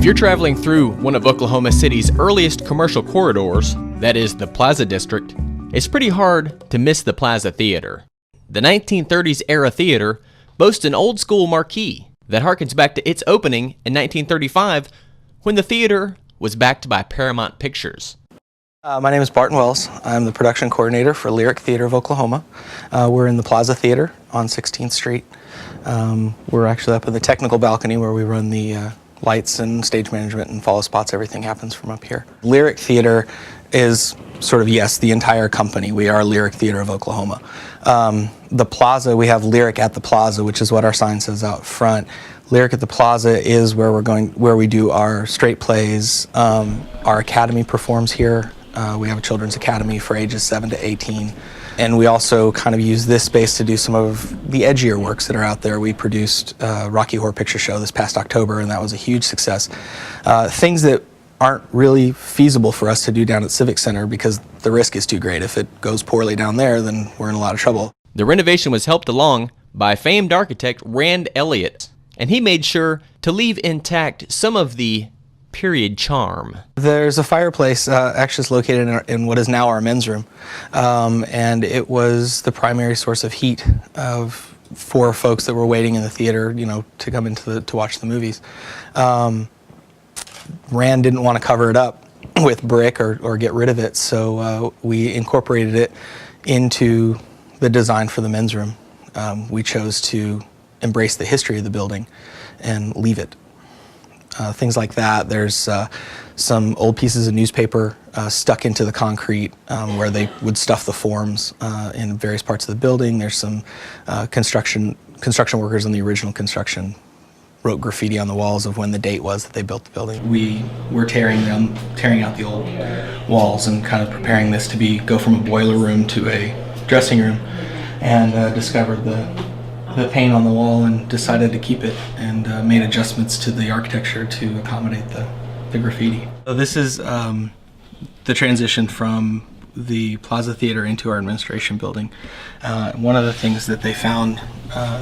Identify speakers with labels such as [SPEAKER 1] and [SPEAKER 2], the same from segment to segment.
[SPEAKER 1] If you're traveling through one of Oklahoma City's earliest commercial corridors, that is the Plaza District, it's pretty hard to miss the Plaza Theatre. The 1930s era theater boasts an old school marquee that harkens back to its opening in 1935 when the theater was backed by Paramount Pictures.
[SPEAKER 2] My name is Barton Wells. I'm the production coordinator for Lyric Theater of Oklahoma. We're in the Plaza Theatre on 16th Street. We're actually up in the technical balcony where we run the lights and stage management and follow spots. Everything happens from up here. Lyric Theater is sort of, yes, the entire company. We are Lyric Theater of Oklahoma. The Plaza, we have Lyric at the Plaza, which is what our sign says out front. Lyric at the Plaza is where we do our straight plays. Our academy performs here. We have a children's academy for ages 7 to 18. And we also kind of use this space to do some of the edgier works that are out there. We produced Rocky Horror Picture Show this past October, and that was a huge success. Things that aren't really feasible for us to do down at Civic Center because the risk is too great. If it goes poorly down there, then we're in a lot of trouble.
[SPEAKER 1] The renovation was helped along by famed architect Rand Elliott, and he made sure to leave intact some of the period charm.
[SPEAKER 2] There's a fireplace actually it's located in what is now our men's room, and it was the primary source of heat for folks that were waiting in the theater, you know, to come into to watch the movies. Rand didn't want to cover it up with brick or get rid of it, so we incorporated it into the design for the men's room. We chose to embrace the history of the building and leave it. Things like that. There's some old pieces of newspaper stuck into the concrete where they would stuff the forms in various parts of the building. There's some construction workers in the original construction wrote graffiti on the walls of when the date was that they built the building. We were tearing out the old walls and kind of preparing this to go from a boiler room to a dressing room, and discovered the paint on the wall and decided to keep it, and made adjustments to the architecture to accommodate the graffiti. So this is the transition from the Plaza Theater into our administration building. One of the things that they found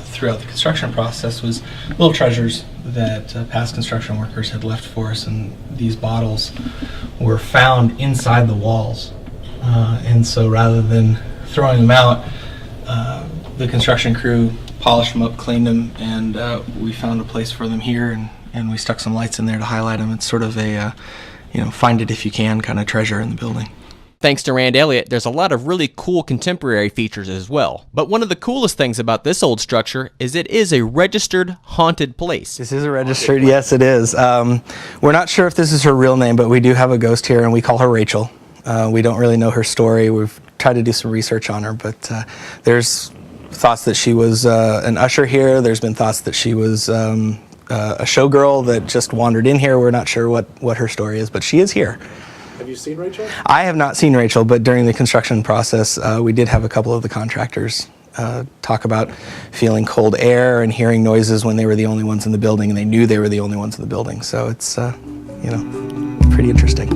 [SPEAKER 2] throughout the construction process was little treasures that past construction workers had left for us, and these bottles were found inside the walls. And so rather than throwing them out, the construction crew polished them up, cleaned them, and we found a place for them here, and we stuck some lights in there to highlight them. It's sort of a, find it if you can kind of treasure in the building.
[SPEAKER 1] Thanks to Rand Elliott, there's a lot of really cool contemporary features as well. But one of the coolest things about this old structure is it is a registered haunted place.
[SPEAKER 2] This is a registered, yes it is. We're not sure if this is her real name, but we do have a ghost here, and we call her Rachel. We don't really know her story. We've tried to do some research on her, but there's thoughts that she was an usher here. There's been thoughts that she was a showgirl that just wandered in here. We're not sure what her story is, but she is here.
[SPEAKER 3] Have you seen Rachel?
[SPEAKER 2] I have not seen Rachel, but during the construction process, we did have a couple of the contractors talk about feeling cold air and hearing noises when they were the only ones in the building, and they knew they were the only ones in the building. So it's, pretty interesting.